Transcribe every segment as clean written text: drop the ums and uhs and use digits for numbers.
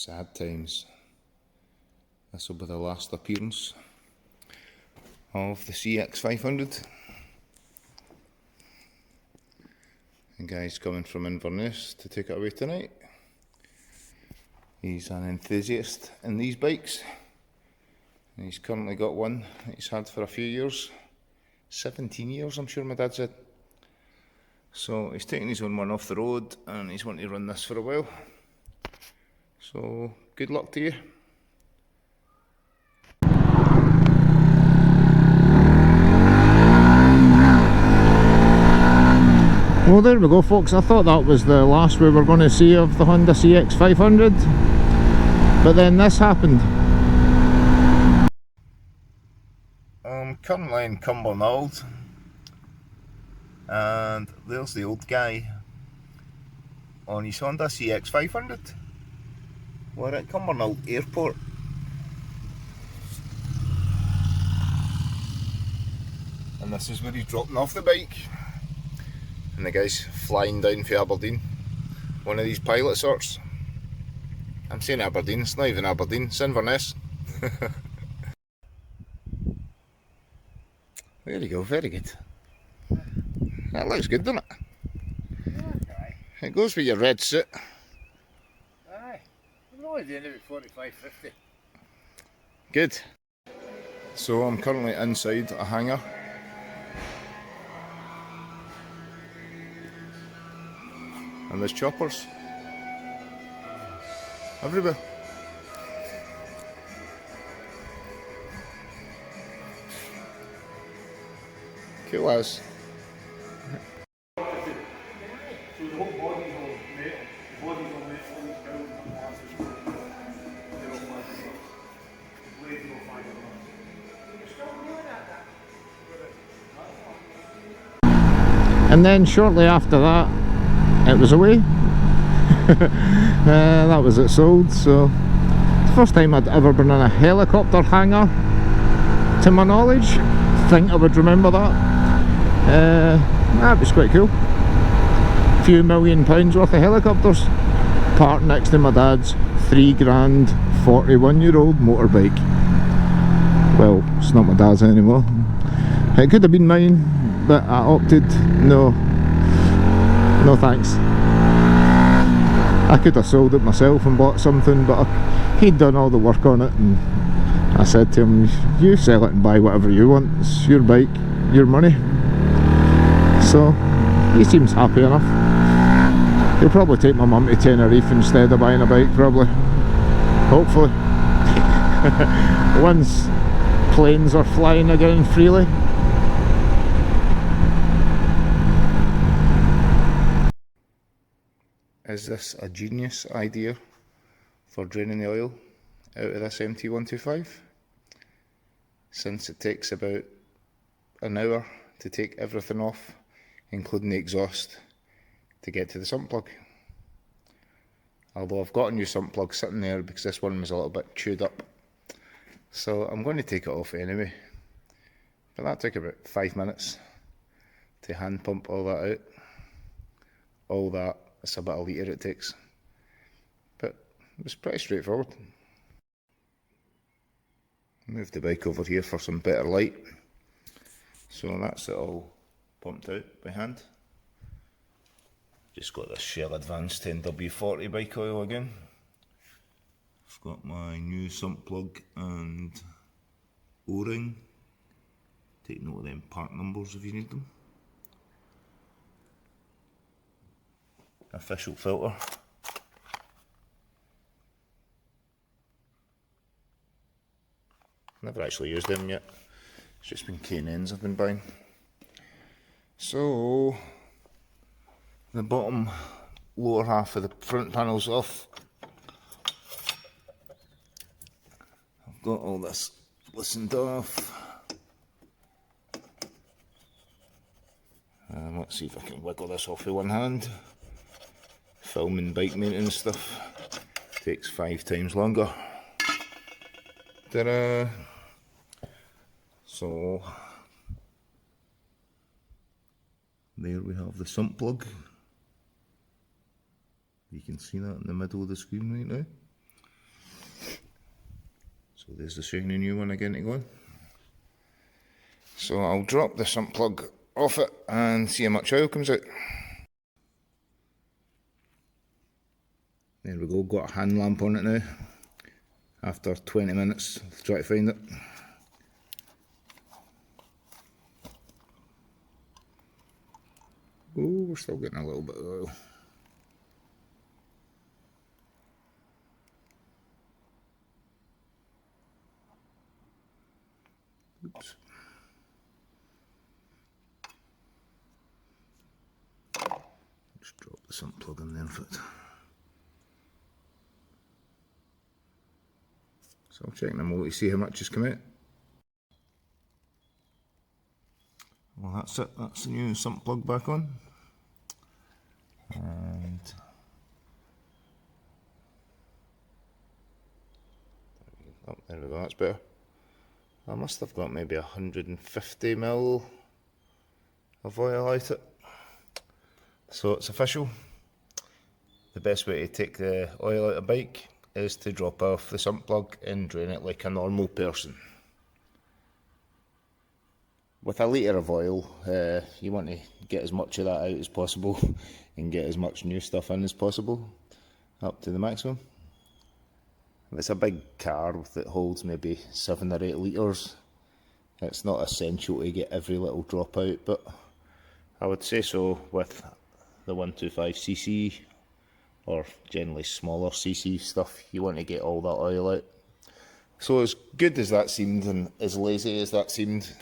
Sad times. This will be the last appearance of the CX500. The guy's coming from Inverness to take it away tonight. He's an enthusiast in these bikes. And he's currently got one that he's had for a few years. 17 years, I'm sure my dad said. So he's taking his own one off the road and he's wanting to run this for a while. So good luck to you. Well, there we go, folks. I thought that was the last we were going to see of the Honda CX500, but then this happened. I'm currently in Cumbernauld, and there's the old guy on his Honda CX500. We're at Cumbernauld Airport. And this is where he's dropping off the bike. And the guy's flying down for Aberdeen. One of these pilot sorts. I'm saying Aberdeen, it's not even Aberdeen, it's Inverness. There you go, very good. That looks good, doesn't it? Okay. It goes with your red suit. Aye. I'm only doing it at 45-50. Good. So I'm currently inside a hangar. And there's choppers everywhere. Cool as. So the whole body's all metal. The body's all metal, all these cows and glasses. They're all fiberglass. The blades are all fiberglass. You're still doing that? And then shortly after that, it was away. That was it sold. So it's the first time I'd ever been in a helicopter hangar, to my knowledge. I think I would remember that. That was quite cool. A few £1 million worth of helicopters parked next to my dad's £3,000 41-year-old motorbike. Well, it's not my dad's anymore. It could have been mine, but I opted no thanks. I could have sold it myself and bought something, but he'd done all the work on it, and I said to him, you sell it and buy whatever you want, it's your bike, your money. So he seems happy enough. He'll probably take my mum to Tenerife instead of buying a bike, probably. Hopefully. Once planes are flying again freely. Is this a genius idea for draining the oil out of this MT125? Since it takes about an hour to take everything off, including the exhaust, to get to the sump plug. Although I've got a new sump plug sitting there because this one was a little bit chewed up. So I'm going to take it off anyway. But that took about 5 minutes to hand pump all that out. All that. It's about a litre it takes, but it was pretty straightforward. Move the bike over here for some better light. So that's it all pumped out by hand. Just got this Shell Advanced 10W40 bike oil again. I've got my new sump plug and O-ring. Take note of them part numbers if you need them. Official filter. Never actually used them yet. It's just been K&Ns I've been buying. So the bottom lower half of the front panel's off. I've got all this loosened off. Let's see if I can wiggle this off with one hand. Filming bike maintenance stuff takes 5 times longer. Ta-da! So there we have the sump plug. You can see that in the middle of the screen right now. So there's the shiny new one again to go on. So I'll drop the sump plug off it and see how much oil comes out. There we go, got a hand lamp on it now. After 20 minutes, I'll try to find it. Oh, we're still getting a little bit of oil. Oops. Just drop the sump plug in there for it. So I'll check them all to see how much has come out. Well, that's it, that's the new sump plug back on. And oh, there we go, that's better. I must have got maybe 150 ml of oil out it. So it's official. The best way to take the oil out of a bike is to drop off the sump plug and drain it like a normal person. With a litre of oil, you want to get as much of that out as possible and get as much new stuff in as possible, up to the maximum. If it's a big car that holds maybe 7 or 8 litres, it's not essential to get every little drop out, but I would say so with the 125cc or generally smaller cc stuff, you want to get all that oil out. So as good as that seemed and as lazy as that seemed,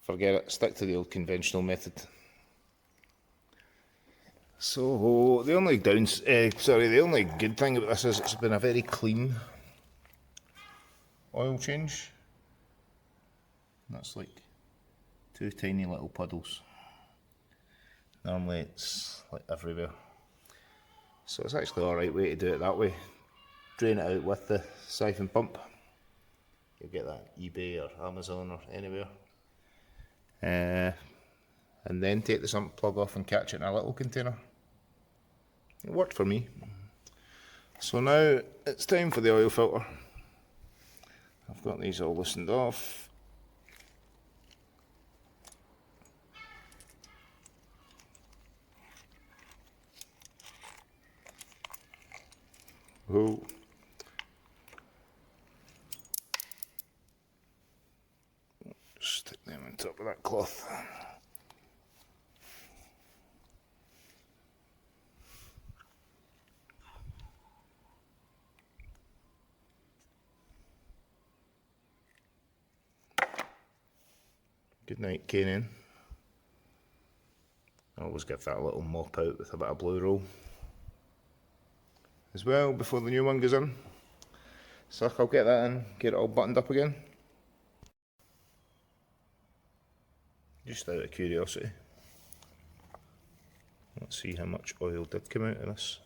forget it, stick to the old conventional method. So the only the only good thing about this is it's been a very clean oil change. That's like 2 tiny little puddles. Normally it's like everywhere. So it's actually alright way to do it that way. Drain it out with the siphon pump. You'll get that eBay or Amazon or anywhere. And then take the sump plug off and catch it in a little container. It worked for me. So now it's time for the oil filter. I've got these all loosened off. Oh. Stick them on top of that cloth. Good night, Canaan. I always give that a little mop out with a bit of blue roll as well before the new one goes in. So I'll get that in, get it all buttoned up again. Just out of curiosity, let's see how much oil did come out of this.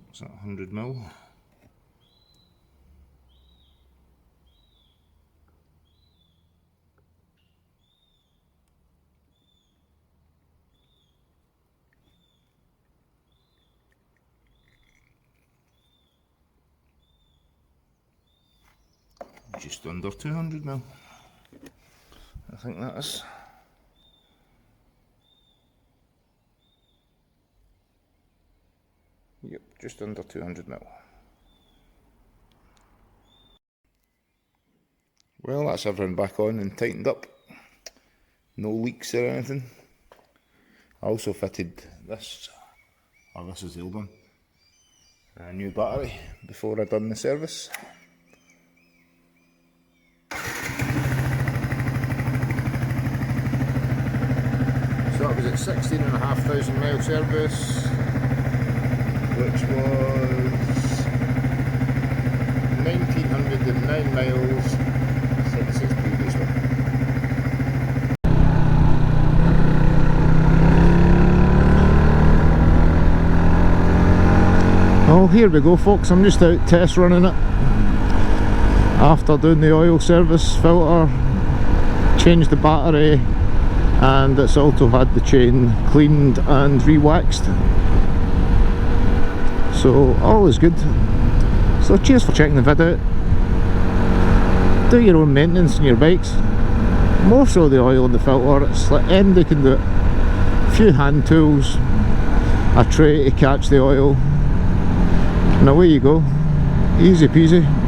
What's that, 100 ml? Just under 200 ml. I think that is. Yep, just under 200 ml. Well, that's everything back on and tightened up. No leaks or anything. I also fitted this, or this is the old one, a new battery before I done the service. So that was at 16,500 mile service, which was 1,909 miles since its previous one. Well, here we go folks, I'm just out test running it after doing the oil service, filter changed the battery, and it's also had the chain cleaned and re-waxed. So all is good. So cheers for checking the vid out. Do your own maintenance on your bikes, more so the oil and the filter. It's like anybody can do it. A few hand tools, a tray to catch the oil, and away you go. Easy peasy.